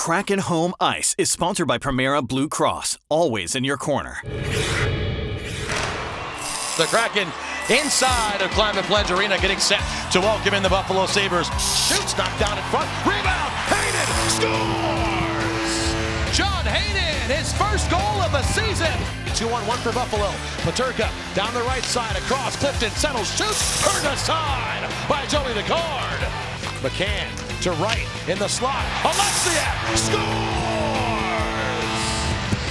Kraken Home Ice is sponsored by Primera Blue Cross, always in your corner. The Kraken inside of Climate Pledge Arena getting set to welcome in the Buffalo Sabres. Shoots, knocked down in front, rebound, Hayden scores! John Hayden, his first goal of the season. 2-on-1 for Buffalo. Paterka down the right side, across, Clifton settles, shoots, turned aside by Joey Daccord. McCann to right in the slot. Alexiak scores!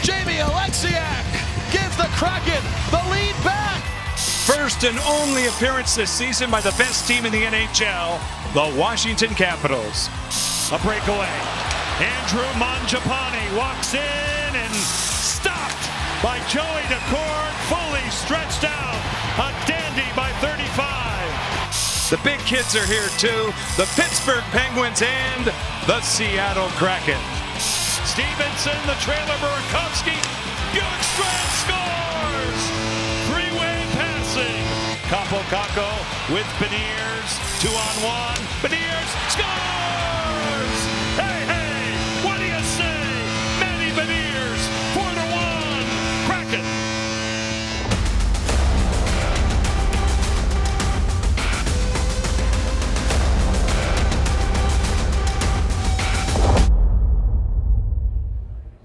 Jamie Alexiak gives the Kraken the lead back. First and only appearance this season by the best team in the NHL, the Washington Capitals. A breakaway. Andrew Mangiapane walks in and stopped by Joey Daccord, fully stretched out. A dandy by 35. The big kids are here too. The Pittsburgh Penguins and the Seattle Kraken. Stevenson, the trailer, Burakovsky. Bjorkstrand scores! Three-way passing. Kako with Beniers. 2-on-1. Beniers scores! Hey, what do you say? Manny Beniers, 4-1. Kraken.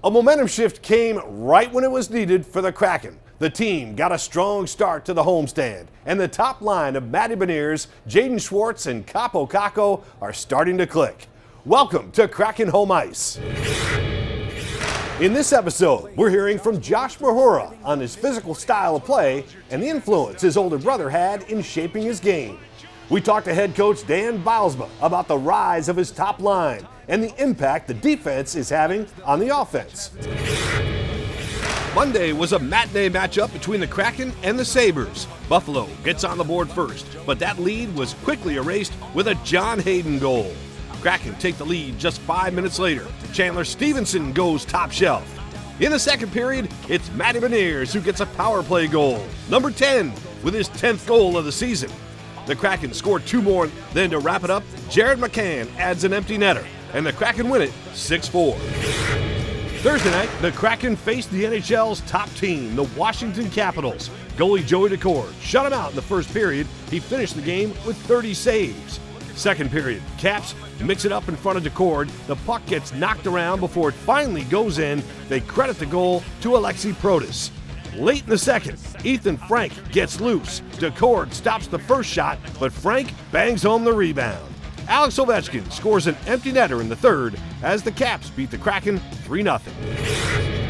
A momentum shift came right when it was needed for the Kraken. The team got a strong start to the homestand, and the top line of Matty Beniers, Jaden Schwartz, and Kaapo Kakko are starting to click. Welcome to Kraken Home Ice. In this episode, we're hearing from Josh Mahura on his physical style of play and the influence his older brother had in shaping his game. We talked to head coach Dan Bylsma about the rise of his top line and the impact the defense is having on the offense. Monday was a matinee matchup between the Kraken and the Sabres. Buffalo gets on the board first, but that lead was quickly erased with a John Hayden goal. Kraken take the lead just 5 minutes later. Chandler Stevenson goes top shelf. In the second period, it's Matty Beniers who gets a power play goal, number 10, with his 10th goal of the season. The Kraken scored two more, then to wrap it up, Jared McCann adds an empty netter, and the Kraken win it 6-4. Thursday night, the Kraken faced the NHL's top team, the Washington Capitals. Goalie Joey Daccord shut him out in the first period. He finished the game with 30 saves. Second period, Caps mix it up in front of Daccord. The puck gets knocked around before it finally goes in. They credit the goal to Alexi Protas. Late in the second, Ethan Frank gets loose. Daccord stops the first shot, but Frank bangs home the rebound. Alex Ovechkin scores an empty netter in the third as the Caps beat the Kraken 3-0.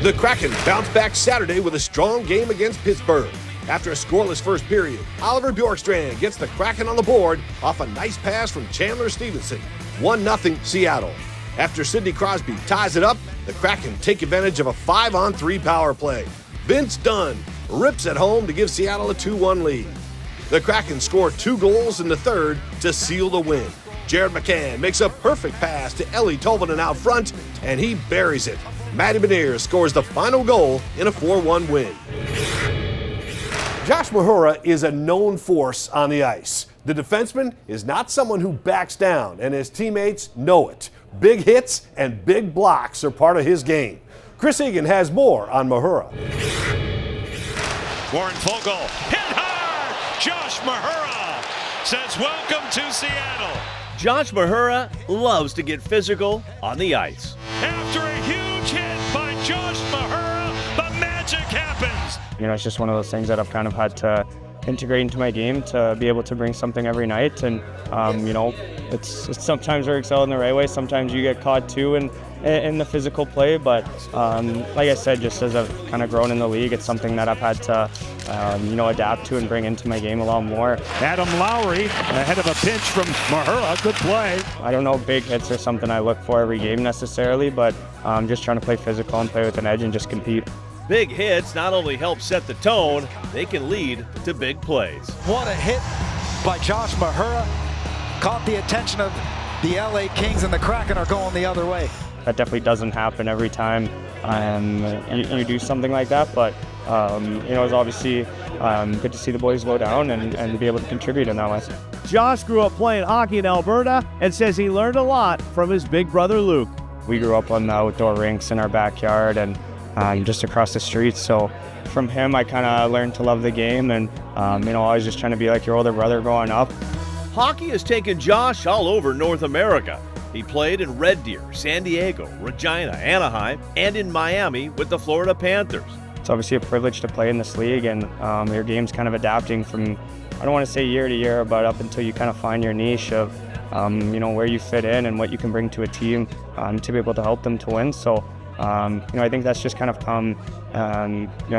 The Kraken bounced back Saturday with a strong game against Pittsburgh. After a scoreless first period, Oliver Bjorkstrand gets the Kraken on the board off a nice pass from Chandler Stevenson. 1-0 Seattle. After Sidney Crosby ties it up, the Kraken take advantage of a 5-on-3 power play. Vince Dunn rips it home to give Seattle a 2-1 lead. The Kraken score 2 goals in the third to seal the win. Jared McCann makes a perfect pass to Ellie Tolvanen out front, and he buries it. Matty Beniers scores the final goal in a 4-1 win. Josh Mahura is a known force on the ice. The defenseman is not someone who backs down, and his teammates know it. Big hits and big blocks are part of his game. Chris Egan has more on Mahura. Warren Fogle hit hard. Josh Mahura says welcome to Seattle. Josh Mahura loves to get physical on the ice. After a huge hit by Josh Mahura, the magic happens. You know, it's just one of those things that I've kind of had to integrate into my game to be able to bring something every night. And, you know, it's sometimes we excel in the right way. Sometimes you get caught too in the physical play. But like I said, just as I've kind of grown in the league, it's something that I've had to, you know, adapt to and bring into my game a lot more. Adam Lowry ahead of a pinch from Mahura. Good play. I don't know, big hits are something I look for every game necessarily, but just trying to play physical and play with an edge and just compete. Big hits not only help set the tone, they can lead to big plays. What a hit by Josh Mahura. Caught the attention of the LA Kings, and the Kraken are going the other way. That definitely doesn't happen every time you do something like that, but you know, it's obviously good to see the boys go down and be able to contribute in that way. Josh grew up playing hockey in Alberta and says he learned a lot from his big brother Luke. we grew up on the outdoor rinks in our backyard and just across the street. So from him, I kind of learned to love the game, and I was just trying to be like your older brother growing up. Hockey has taken Josh all over North America. He played in Red Deer, San Diego, Regina, Anaheim, and in Miami with the Florida Panthers. It's obviously a privilege to play in this league, and your game's kind of adapting from, I don't want to say year to year, but up until you kind of find your niche of where you fit in and what you can bring to a team to be able to help them to win. So I think that's just kind of come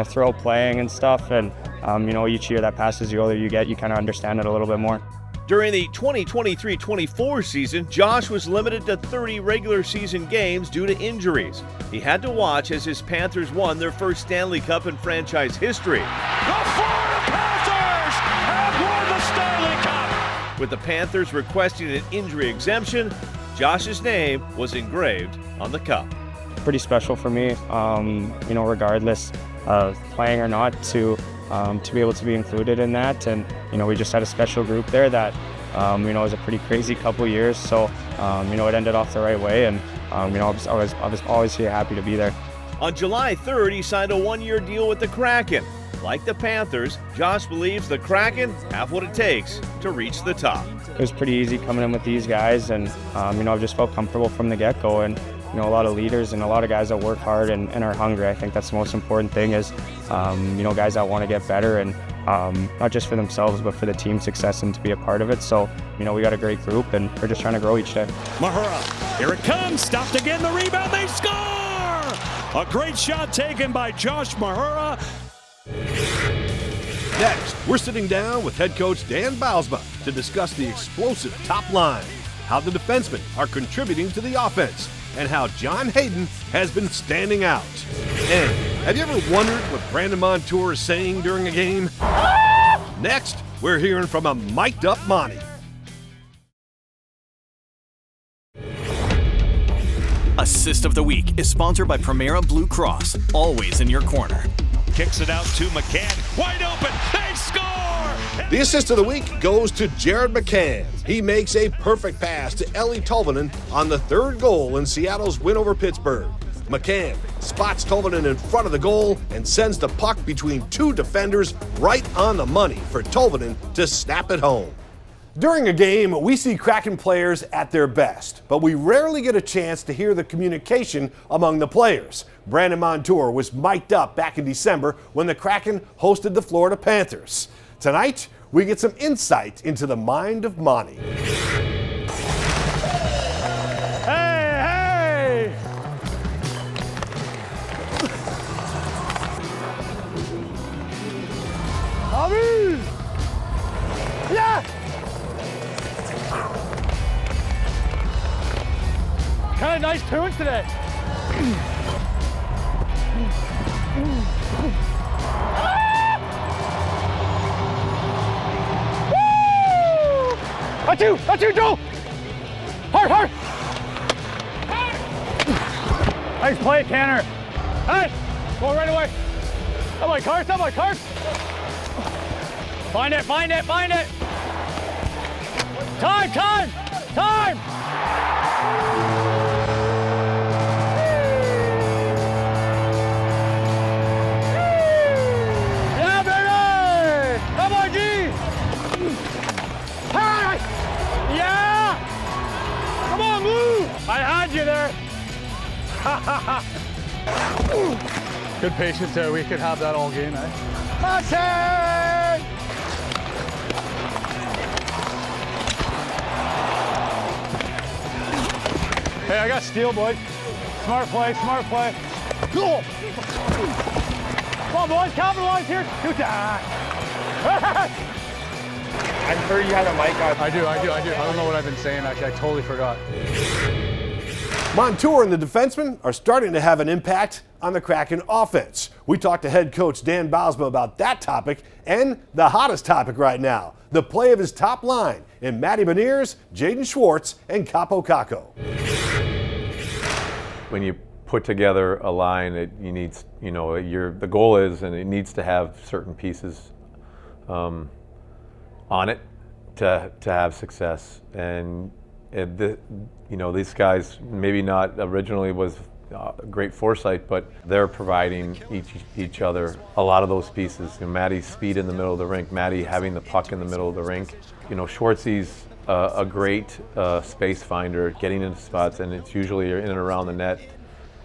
throughout playing and stuff, and each year that passes, the older you get, you kind of understand it a little bit more. During the 2023-24 season, Josh was limited to 30 regular season games due to injuries. He had to watch as his Panthers won their first Stanley Cup in franchise history. The Florida Panthers have won the Stanley Cup! With the Panthers requesting an injury exemption, Josh's name was engraved on the cup. Pretty special for me, regardless of playing or not, to be able to be included in that. And we just had a special group there that it was a pretty crazy couple years, so it ended off the right way, and I was always here, happy to be there. On July 3rd, he signed a one-year deal with the Kraken. Like the Panthers, Josh believes the Kraken have what it takes to reach the top. It was pretty easy coming in with these guys, and I've just felt comfortable from the get-go, and a lot of leaders and a lot of guys that work hard and are hungry. I think that's the most important thing is, guys that want to get better, and not just for themselves, but for the team success and to be a part of it. So, we got a great group, and we're just trying to grow each day. Mahura, here it comes, stopped again, the rebound, they score! A great shot taken by Josh Mahura. Next, we're sitting down with head coach Dan Bylsma to discuss the explosive top line, how the defensemen are contributing to the offense, and how John Hayden has been standing out. And have you ever wondered what Brandon Montour is saying during a game? Next, we're hearing from a mic'd up Monty. Assist of the Week is sponsored by Primera Blue Cross, always in your corner. Kicks it out to McCann, wide open, they score! The assist of the week goes to Jared McCann. He makes a perfect pass to Ellie Tolvanen on the third goal in Seattle's win over Pittsburgh. McCann spots Tolvanen in front of the goal and sends the puck between two defenders right on the money for Tolvanen to snap it home. During a game, we see Kraken players at their best, but we rarely get a chance to hear the communication among the players. Brandon Montour was mic'd up back in December when the Kraken hosted the Florida Panthers. Tonight, we get some insight into the mind of Monty. Hey! Bobby! Yeah! Kind of nice tunes today. That's you, Joe! Hard! Nice play, Tanner. Hey, go right away. Stop my cars. Find it. Time! Yeah, baby! Come on, G! Hey! Yeah! Come on, move! I had you there. Good patience there. We could have that all game, eh? Martin! Hey, I got steel, boys. Smart play. Cool. Come on, boys, capitalize here. Good job. I'm sure you had a mic on. I do. I don't know what I've been saying, actually. I totally forgot. Montour and the defensemen are starting to have an impact on the Kraken offense. We talked to head coach Dan Bylsma about that topic and the hottest topic right now, the play of his top line in Matty Beniers, Jaden Schwartz, and Capo Caco. When you put together a line, the goal is, and it needs to have certain pieces on it to have success. And these guys maybe not originally was great foresight, but they're providing each other a lot of those pieces. Maddie's speed in the middle of the rink, Maddie having the puck in the middle of the rink. Schwartzy's a great space finder, getting into spots, and it's usually in and around the net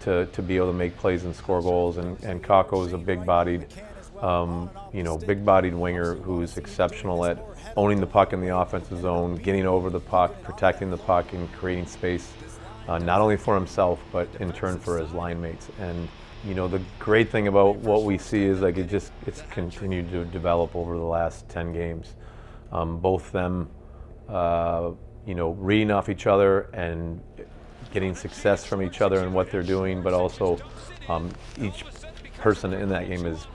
to be able to make plays and score goals. And Kakko is a big-bodied winger who's exceptional at owning the puck in the offensive zone, getting over the puck, protecting the puck, and creating space, not only for himself, but in turn for his line mates. And the great thing about what we see is it's continued to develop over the last 10 games. Both them, reading off each other and getting success from each other and what they're doing, but also each person in that game has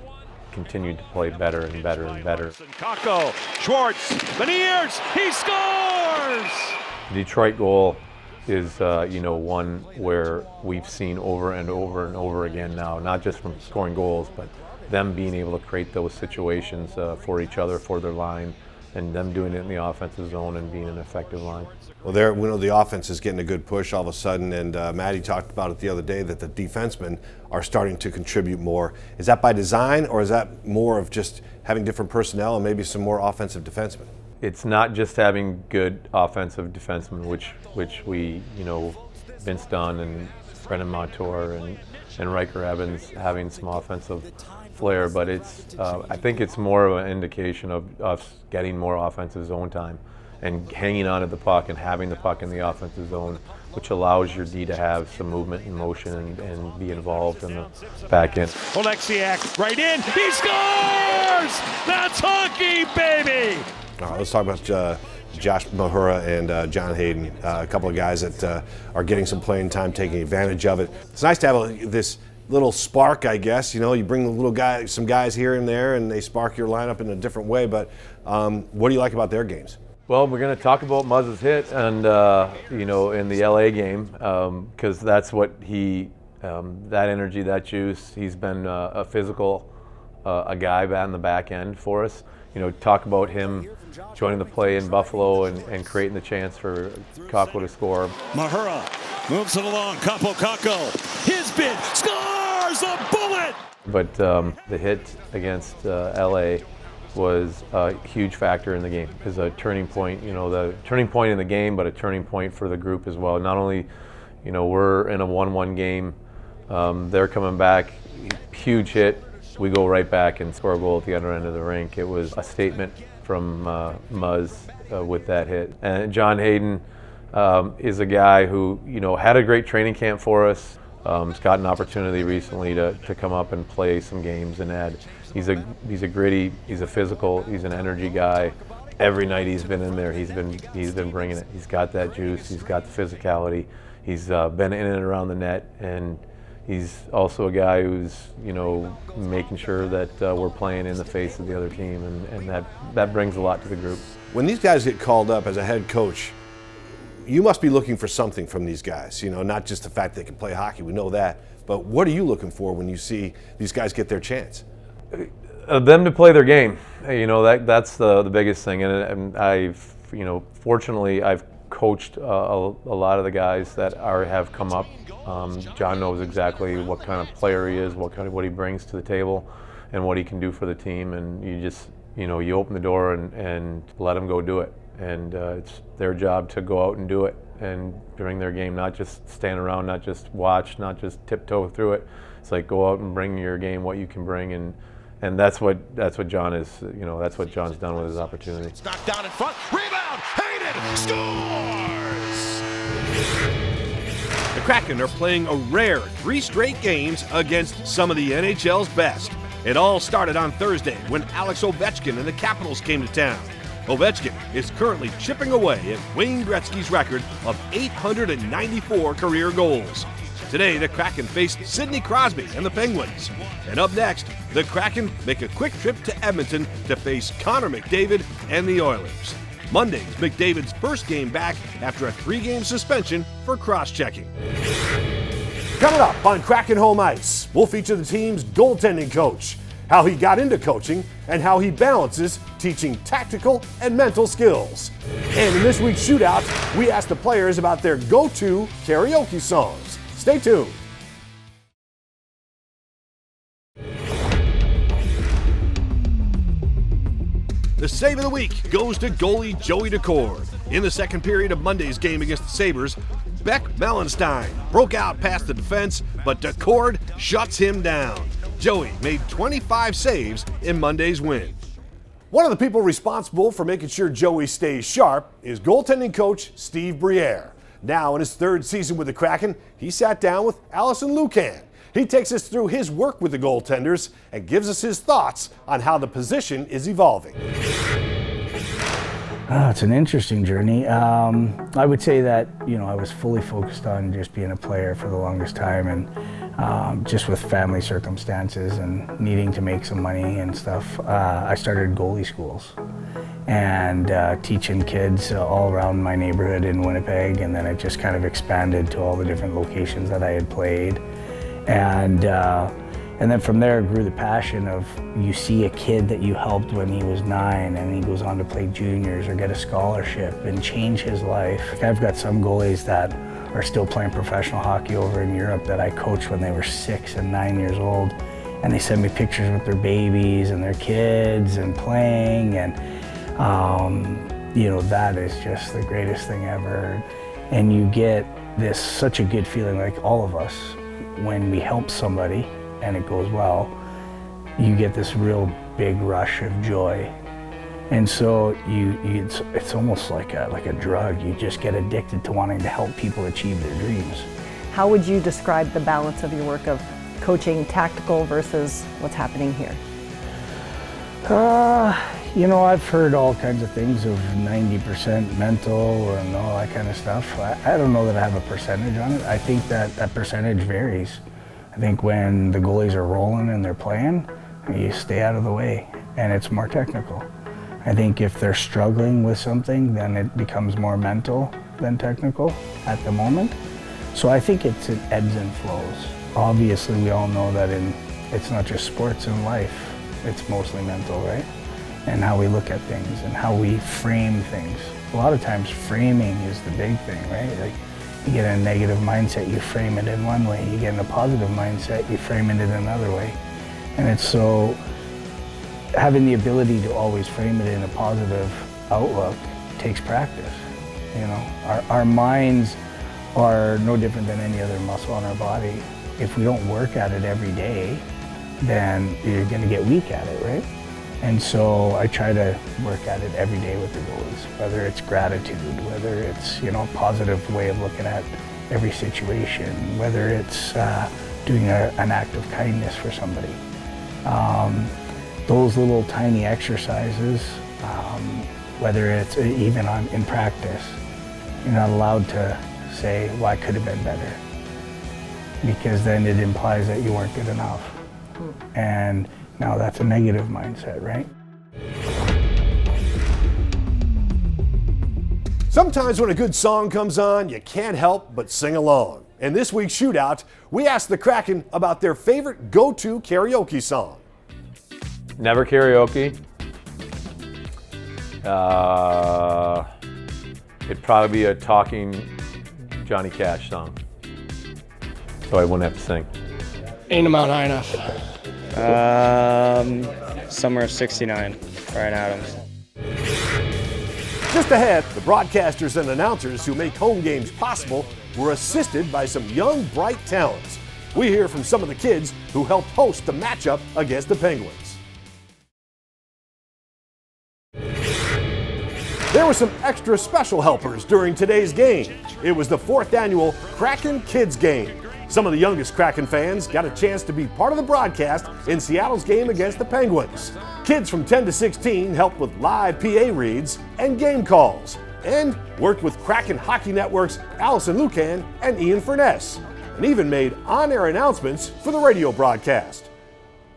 continued to play better and better and better. Kakko, Schwartz, Beniers, he scores! The Detroit goal is one where we've seen over and over and over again now, not just from scoring goals, but them being able to create those situations for each other, for their line, and them doing it in the offensive zone and being an effective line. Well, we know the offense is getting a good push all of a sudden, and Maddie talked about it the other day that the defensemen are starting to contribute more. Is that by design, or is that more of just having different personnel and maybe some more offensive defensemen? It's not just having good offensive defensemen, which we, Vince Dunn and Brandon Montour and Riker Evans having some offensive flair, but I think it's more of an indication of us getting more offensive zone time and hanging on to the puck and having the puck in the offensive zone, which allows your D to have some movement and motion and be involved in the back end. Oleksiak, right in, he scores! That's hockey, baby! All right, let's talk about Josh Mahura and John Hayden, a couple of guys that are getting some playing time, taking advantage of it. It's nice to have this little spark, I guess. You bring some guys here and there, and they spark your lineup in a different way. But what do you like about their games? Well, we're going to talk about Muzz's hit, and in the LA game, because that's what that energy, that juice. He's been a physical, a guy in the back end for us. Talk about him joining the play in Buffalo and creating the chance for Kakko to score. Mahura moves it along. Kakko, his bid, scores a bullet! But the hit against LA was a huge factor in the game. It was a turning point, the turning point in the game, but a turning point for the group as well. Not only, we're in a 1-1 game, they're coming back, huge hit. We go right back and score a goal at the other end of the rink. It was a statement from Muzz with that hit. And John Hayden is a guy who, had a great training camp for us. He's got an opportunity recently to come up and play some games and add. He's a gritty, he's a physical, he's an energy guy. Every night he's been in there, he's been bringing it. He's got that juice, he's got the physicality. He's been in and around the net, and he's also a guy who's, making sure that we're playing in the face of the other team, and that brings a lot to the group. When these guys get called up as a head coach, you must be looking for something from these guys, not just the fact they can play hockey, we know that, but what are you looking for when you see these guys get their chance? Them to play their game, that's the biggest thing, and I've, fortunately I've coached a lot of the guys that have come up. John knows exactly what kind of player he is, what he brings to the table, and what he can do for the team, and you just, you open the door and let them go do it. And it's their job to go out and do it and bring their game, not just stand around, not just watch, not just tiptoe through it. It's like go out and bring your game, what you can bring, and that's what John is. That's what John's done with his opportunity. Knocked down in front, rebound, Hayden scores. The Kraken are playing a rare 3 straight games against some of the NHL's best. It all started on Thursday when Alex Ovechkin and the Capitals came to town. Ovechkin is currently chipping away at Wayne Gretzky's record of 894 career goals. Today, the Kraken faced Sidney Crosby and the Penguins. And up next, the Kraken make a quick trip to Edmonton to face Connor McDavid and the Oilers. Monday's McDavid's first game back after a 3-game suspension for cross-checking. Coming up on Kraken Home Ice, we'll feature the team's goaltending coach. how he got into coaching, and how he balances teaching tactical and mental skills. And in this week's shootout, we asked the players about their go-to karaoke songs. Stay tuned. The save of the week goes to goalie Joey Decord. In the second period of Monday's game against the Sabres, Beck Mellenstein broke out past the defense, but Decord shuts him down. Joey made 25 saves in Monday's win. One of the people responsible for making sure Joey stays sharp is goaltending coach Steve Briere. Now in his third season with the Kraken, he sat down with Allison Lucan. He takes us through his work with the goaltenders and gives us his thoughts on how the position is evolving. It's an interesting journey. I would say that, I was fully focused on just being a player for the longest time, and just with family circumstances and needing to make some money and stuff, I started goalie schools and teaching kids all around my neighborhood in Winnipeg, and then it just kind of expanded to all the different locations that I had played. And then from there grew the passion of, you see a kid that you helped when he was 9 and he goes on to play juniors or get a scholarship and change his life. I've got some goalies that are still playing professional hockey over in Europe that I coached when they were 6 and 9 years old, and they send me pictures with their babies and their kids and playing, and that is just the greatest thing ever. And you get this such a good feeling, like all of us, when we help somebody and it goes well, you get this real big rush of joy. And so it's almost like a drug. You just get addicted to wanting to help people achieve their dreams. How would you describe the balance of your work of coaching tactical versus what's happening here? I've heard all kinds of things of 90% mental and all that kind of stuff. I don't know that I have a percentage on it. I think that percentage varies. I think when the goalies are rolling and they're playing, you stay out of the way and it's more technical. I think if they're struggling with something, then it becomes more mental than technical at the moment. So I think it ebbs and flows. Obviously, we all know that it's not just sports in life, it's mostly mental, right? And how we look at things and how we frame things. A lot of times framing is the big thing, right? Like, you get in a negative mindset, you frame it in one way. You get in a positive mindset, you frame it in another way. And it's so, having the ability to always frame it in a positive outlook takes practice. Our minds are no different than any other muscle on our body. If we don't work at it every day, then you're gonna get weak at it, right? And so I try to work at it every day with the goalies, whether it's gratitude, whether it's, a positive way of looking at every situation, whether it's doing an act of kindness for somebody. Those little tiny exercises, whether it's even in practice, you're not allowed to say, well, I could have been better, because then it implies that you weren't good enough. And now that's a negative mindset, right? Sometimes when a good song comes on, you can't help but sing along. In this week's shootout, we asked the Kraken about their favorite go-to karaoke song. Never karaoke. It'd probably be a talking Johnny Cash song, so I wouldn't have to sing. Ain't a mountain high enough. Summer of '69, Bryan Adams. Just ahead, the broadcasters and announcers who make home games possible were assisted by some young, bright talents. We hear from some of the kids who helped host the matchup against the Penguins. There were some extra special helpers during today's game. It was the 4th annual Kraken Kids Game. Some of the youngest Kraken fans got a chance to be part of the broadcast in Seattle's game against the Penguins. Kids from 10 to 16 helped with live PA reads and game calls, and worked with Kraken Hockey Network's Allison Lucan and Ian Furness, and even made on-air announcements for the radio broadcast.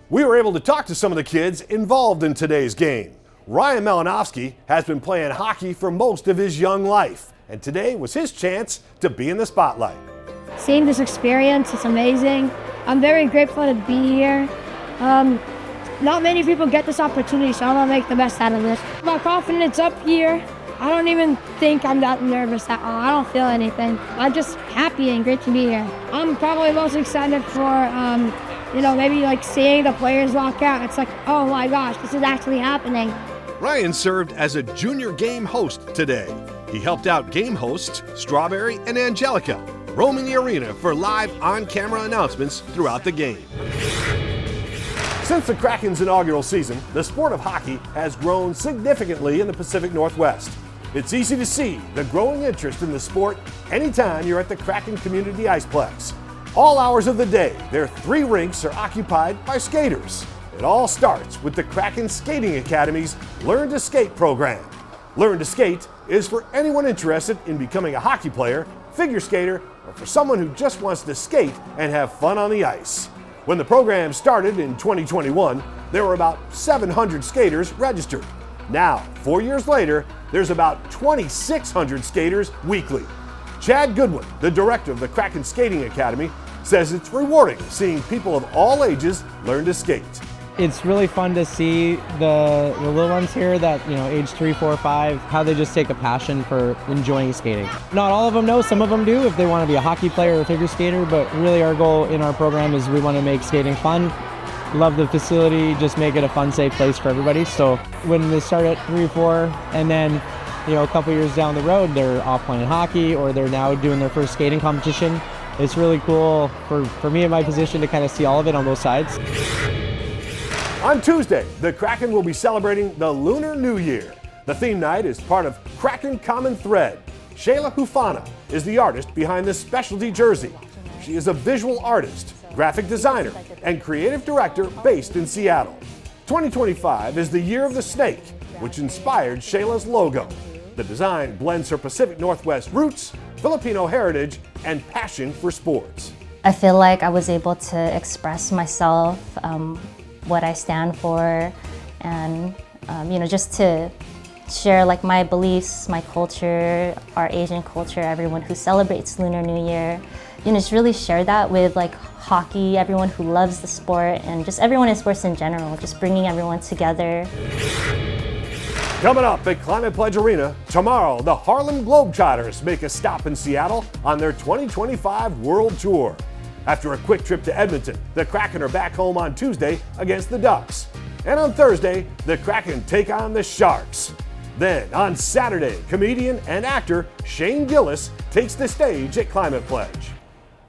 We were able to talk to some of the kids involved in today's game. Ryan Malinowski has been playing hockey for most of his young life, and today was his chance to be in the spotlight. Seeing this experience, it's amazing. I'm very grateful to be here. Not many people get this opportunity, so I'm gonna make the best out of this. My confidence up here. I don't even think I'm that nervous at all. I don't feel anything. I'm just happy and great to be here. I'm probably most excited for, maybe like seeing the players walk out. It's like, oh my gosh, this is actually happening. Ryan served as a junior game host today. He helped out game hosts Strawberry and Angelica, roaming the arena for live on-camera announcements throughout the game. Since the Kraken's inaugural season, the sport of hockey has grown significantly in the Pacific Northwest. It's easy to see the growing interest in the sport anytime you're at the Kraken Community Iceplex. All hours of the day, their 3 rinks are occupied by skaters. It all starts with the Kraken Skating Academy's Learn to Skate program. Learn to Skate is for anyone interested in becoming a hockey player, figure skater, or for someone who just wants to skate and have fun on the ice. When the program started in 2021, there were about 700 skaters registered. Now, 4 years later, there's about 2,600 skaters weekly. Chad Goodwin, the director of the Kraken Skating Academy, says it's rewarding seeing people of all ages learn to skate. It's really fun to see the little ones here that, age 3, 4, 5, how they just take a passion for enjoying skating. Not all of them know, some of them do if they want to be a hockey player or a figure skater, but really our goal in our program is we want to make skating fun. Love the facility, just make it a fun, safe place for everybody. So when they start at 3 or 4 and then, a couple years down the road, they're off playing hockey or they're now doing their first skating competition. It's really cool for me in my position to kind of see all of it on both sides. On Tuesday, the Kraken will be celebrating the Lunar New Year. The theme night is part of Kraken Common Thread. Shayla Hufana is the artist behind this specialty jersey. She is a visual artist, graphic designer, and creative director based in Seattle. 2025 is the year of the snake, which inspired Shayla's logo. The design blends her Pacific Northwest roots, Filipino heritage, and passion for sports. I feel like I was able to express myself, what I stand for, and just to share like my beliefs, my culture, our Asian culture, everyone who celebrates Lunar New Year. Just really share that with like hockey, everyone who loves the sport, and just everyone in sports in general, just bringing everyone together. Coming up at Climate Pledge Arena, tomorrow the Harlem Globetrotters make a stop in Seattle on their 2025 World Tour. After a quick trip to Edmonton, the Kraken are back home on Tuesday against the Ducks. And on Thursday, the Kraken take on the Sharks. Then on Saturday, comedian and actor Shane Gillis takes the stage at Climate Pledge.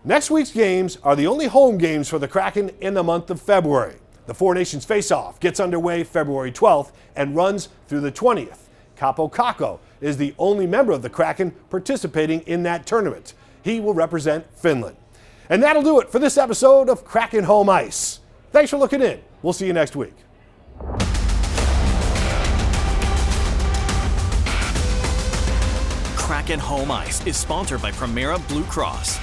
Next week's games are the only home games for the Kraken in the month of February. The Four Nations Face-Off gets underway February 12th and runs through the 20th. Capo Kakko is the only member of the Kraken participating in that tournament. He will represent Finland. And that'll do it for this episode of Kraken Home Ice. Thanks for looking in. We'll see you next week. Kraken Home Ice is sponsored by Primera Blue Cross.